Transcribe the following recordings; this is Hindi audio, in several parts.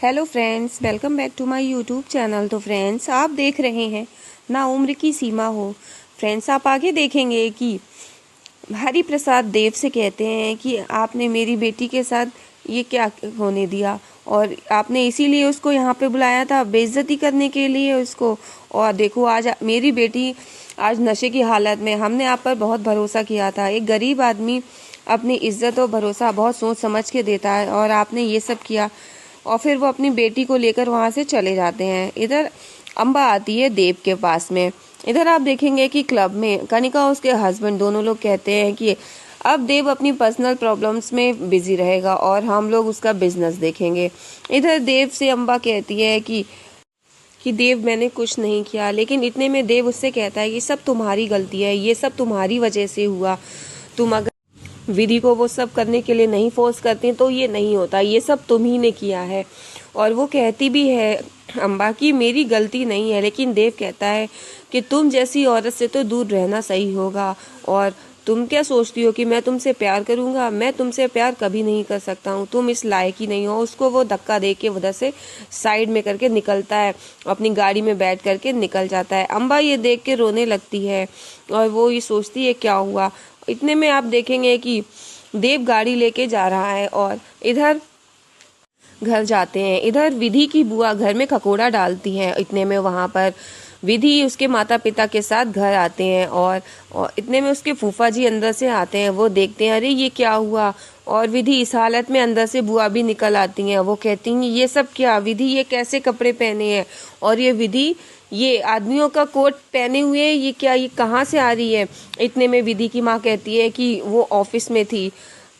Hello friends, welcome back to my YouTube channel. तो फ्रेंड्स, आप देख रहे हैं ना उम्र की सीमा हो। फ्रेंड्स, आप आगे देखेंगे कि हरि प्रसाद देव से कहते हैं कि आपने मेरी बेटी के साथ ये क्या होने दिया, और आपने इसीलिए उसको यहाँ पे बुलाया था बेइज्जती करने के लिए उसको। और देखो आज मेरी बेटी आज नशे की हालत में, हमने आप पर बहुत भरोसा किया था। एक गरीब आदमी अपनी इज्जत और भरोसा बहुत सोच समझ के देता है, और आपने ये सब किया। और फिर वो अपनी बेटी को लेकर वहाँ से चले जाते हैं। इधर अम्बा आती है देव के पास में। इधर आप देखेंगे कि क्लब में कनिका और उसके हस्बैंड दोनों लोग कहते हैं कि अब देव अपनी पर्सनल प्रॉब्लम्स में बिजी रहेगा और हम लोग उसका बिजनेस देखेंगे। इधर देव से अम्बा कहती है कि देव मैंने कुछ नहीं किया, लेकिन इतने में देव उससे कहता है कि सब तुम्हारी गलती है, ये सब तुम्हारी वजह से हुआ। तुम अगर विधि को वो सब करने के लिए नहीं फोर्स करती तो ये नहीं होता, ये सब तुम ही ने किया है। और वो कहती भी है अम्बा की मेरी गलती नहीं है, लेकिन देव कहता है कि तुम जैसी औरत से तो दूर रहना सही होगा। और तुम क्या सोचती हो कि मैं तुमसे प्यार करूंगा? मैं तुमसे प्यार कभी नहीं कर सकता हूँ, तुम इस लायक ही नहीं हो। उसको वो धक्का दे के उधर से साइड में करके निकलता है, अपनी गाड़ी में बैठ करके निकल जाता है। अम्बा ये देख के रोने लगती है और वो ये सोचती है क्या हुआ। इतने में आप देखेंगे कि देव गाड़ी लेके जा रहा है और इधर घर जाते हैं। इधर विधि की बुआ घर में खकोड़ा डालती है। इतने में वहां पर विधि उसके माता पिता के साथ घर आते हैं, और इतने में उसके फूफा जी अंदर से आते हैं। वो देखते हैं अरे ये क्या हुआ, और विधि इस हालत में अंदर से बुआ भी निकल आती हैं। वो कहती हैं ये सब क्या विधि, ये कैसे कपड़े पहने हैं, और ये विधि ये आदमियों का कोट पहने हुए ये क्या, ये कहाँ से आ रही है। इतने में विधि की माँ कहती है कि वो ऑफिस में थी।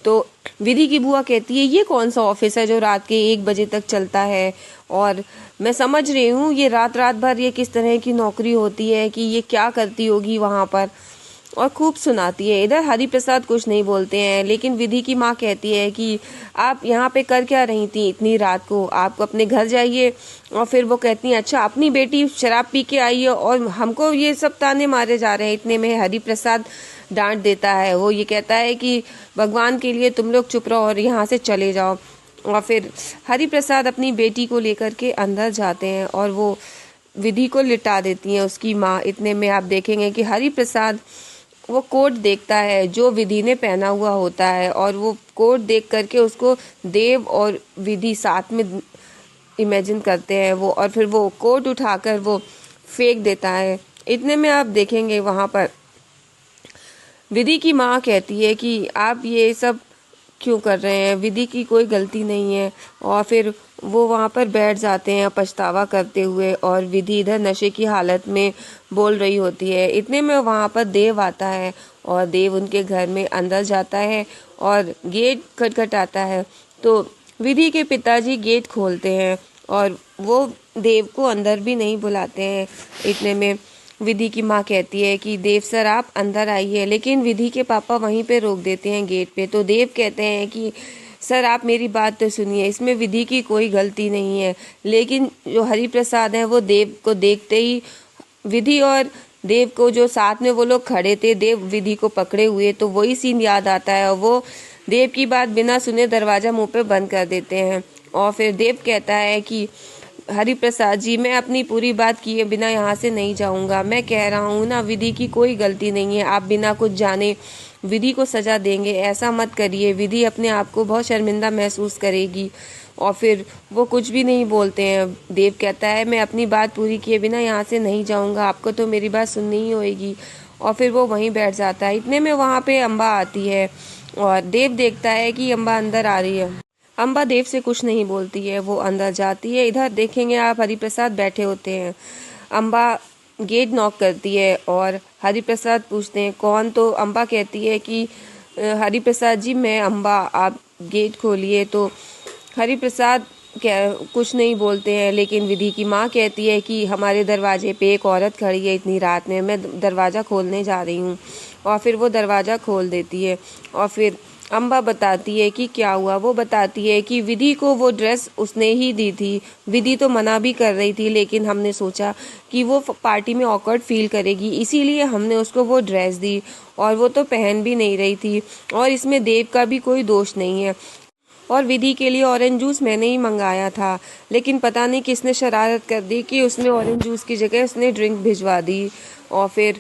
तो विधि की बुआ कहती है ये कौन सा ऑफिस है जो रात के 1 बजे तक चलता है, और मैं समझ रही हूँ ये रात रात भर ये किस तरह की नौकरी होती है, कि ये क्या करती होगी वहाँ पर। और खूब सुनाती है। इधर हरि प्रसाद कुछ नहीं बोलते हैं, लेकिन विधि की माँ कहती है कि आप यहाँ पे कर क्या रही थी इतनी रात को, आप अपने घर जाइए। और फिर वो कहती हैं अच्छा अपनी बेटी शराब पी के आई है और हमको ये सब ताने मारे जा रहे हैं। इतने में हरि प्रसाद डांट देता है। वो ये कहता है कि भगवान के लिए तुम लोग चुप रहो और यहाँ से चले जाओ। और फिर हरि प्रसाद अपनी बेटी को लेकर के अंदर जाते हैं और वो विधि को लिटा देती हैं उसकी माँ। इतने में आप देखेंगे कि हरि प्रसाद वो कोट देखता है जो विधि ने पहना हुआ होता है, और वो कोट देख करके उसको देव और विधि साथ में इमेजिन करते हैं वो, और फिर वो कोट उठाकर वो फेंक देता है। इतने में आप देखेंगे वहाँ पर विधि की माँ कहती है कि आप ये सब क्यों कर रहे हैं, विधि की कोई गलती नहीं है। और फिर वो वहाँ पर बैठ जाते हैं पछतावा करते हुए, और विधि इधर नशे की हालत में बोल रही होती है। इतने में वहाँ पर देव आता है और देव उनके घर में अंदर जाता है और गेट खटखटाता है। तो विधि के पिताजी गेट खोलते हैं और वो देव को अंदर भी नहीं बुलाते हैं। इतने में विधि की माँ कहती है कि देव सर आप अंदर आइए, लेकिन विधि के पापा वहीं पे रोक देते हैं गेट पे। तो देव कहते हैं कि सर आप मेरी बात तो सुनिए, इसमें विधि की कोई गलती नहीं है। लेकिन जो हरि प्रसाद है वो देव को देखते ही, विधि और देव को जो साथ में वो लोग खड़े थे, देव विधि को पकड़े हुए, तो वही सीन याद आता है और वो देव की बात बिना सुने दरवाजा मुंह पे बंद कर देते हैं। और फिर देव कहता है कि हरि प्रसाद जी मैं अपनी पूरी बात किए बिना यहाँ से नहीं जाऊंगा। मैं कह रहा हूँ ना विधि की कोई गलती नहीं है, आप बिना कुछ जाने विधि को सजा देंगे, ऐसा मत करिए। विधि अपने आप को बहुत शर्मिंदा महसूस करेगी। और फिर वो कुछ भी नहीं बोलते हैं। देव कहता है मैं अपनी बात पूरी किए बिना यहाँ से नहीं जाऊंगा, आपको तो मेरी बात सुननी ही होगी। और फिर वो वहीं बैठ जाता है। इतने में वहाँ पे अम्बा आती है और देव देखता है कि अम्बा अंदर आ रही है। अम्बा देव से कुछ नहीं बोलती है, वो अंदर जाती है। इधर देखेंगे आप हरि प्रसाद बैठे होते हैं। अम्बा गेट नॉक करती है और हरि प्रसाद पूछते हैं कौन। तो अम्बा कहती है कि हरि प्रसाद जी मैं अम्बा, आप गेट खोलिए। तो हरि प्रसाद क्या कुछ नहीं बोलते हैं, लेकिन विधि की माँ कहती है कि हमारे दरवाजे पे एक औरत खड़ी है इतनी रात में, मैं दरवाज़ा खोलने जा रही हूँ। और फिर वो दरवाज़ा खोल देती है और फिर अम्बा बताती है कि क्या हुआ। वो बताती है कि विधि को वो ड्रेस उसने ही दी थी। विधि तो मना भी कर रही थी, लेकिन हमने सोचा कि वो पार्टी में ऑकवर्ड फील करेगी, इसीलिए हमने उसको वो ड्रेस दी, और वो तो पहन भी नहीं रही थी, और इसमें देव का भी कोई दोष नहीं है। और विधि के लिए ऑरेंज जूस मैंने ही मंगाया था, लेकिन पता नहीं किसने शरारत कर दी कि उसने ऑरेंज जूस की जगह उसने ड्रिंक भिजवा दी और फिर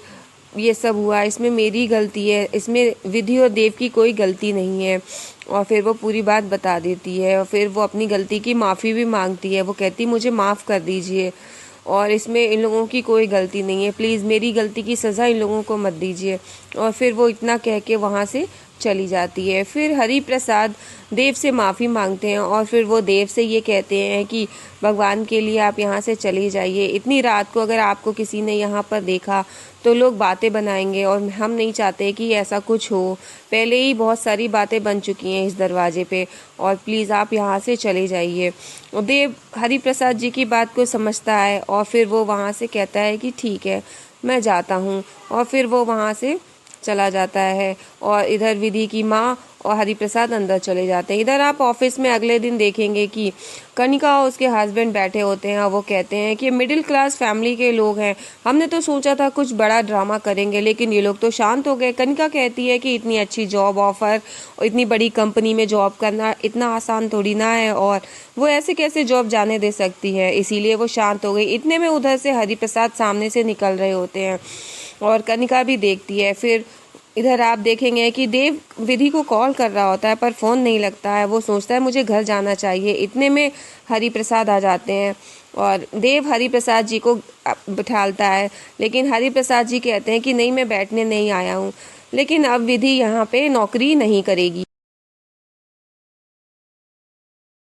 ये सब हुआ। इसमें मेरी गलती है, इसमें विधि और देव की कोई गलती नहीं है। और फिर वो पूरी बात बता देती है और फिर वो अपनी गलती की माफ़ी भी मांगती है। वो कहती मुझे माफ़ कर दीजिए और इसमें इन लोगों की कोई गलती नहीं है, प्लीज़ मेरी गलती की सज़ा इन लोगों को मत दीजिए। और फिर वो इतना कह के वहाँ से चली जाती है। फिर हरि प्रसाद देव से माफ़ी मांगते हैं और फिर वो देव से ये कहते हैं कि भगवान के लिए आप यहाँ से चले जाइए। इतनी रात को अगर आपको किसी ने यहाँ पर देखा तो लोग बातें बनाएंगे और हम नहीं चाहते कि ऐसा कुछ हो। पहले ही बहुत सारी बातें बन चुकी हैं इस दरवाजे पे और प्लीज़ आप यहाँ से चले जाइए। और देव हरि प्रसाद जी की बात को समझता है और फिर वो वहाँ से कहता है कि ठीक है मैं जाता हूँ। और फिर वो वहाँ से चला जाता है और इधर विधि की माँ और हरिप्रसाद अंदर चले जाते हैं। इधर आप ऑफिस में अगले दिन देखेंगे कि कनिका और उसके हस्बैंड बैठे होते हैं और वो कहते हैं कि मिडिल क्लास फैमिली के लोग हैं, हमने तो सोचा था कुछ बड़ा ड्रामा करेंगे लेकिन ये लोग तो शांत हो गए। कनिका कहती है कि इतनी अच्छी जॉब ऑफर और इतनी बड़ी कंपनी में जॉब करना इतना आसान थोड़ी ना है और वो ऐसे कैसे जॉब जाने दे सकती है, इसीलिए वो शांत हो गई। इतने में उधर से हरिप्रसाद सामने से निकल रहे होते हैं और कनिका भी देखती है। फिर इधर आप देखेंगे कि देव विधि को कॉल कर रहा होता है पर फ़ोन नहीं लगता है। वो सोचता है मुझे घर जाना चाहिए। इतने में हरि प्रसाद आ जाते हैं और देव हरि प्रसाद जी को बिठालता है, लेकिन हरि प्रसाद जी कहते हैं कि नहीं मैं बैठने नहीं आया हूँ। लेकिन अब विधि यहाँ पे नौकरी नहीं करेगी।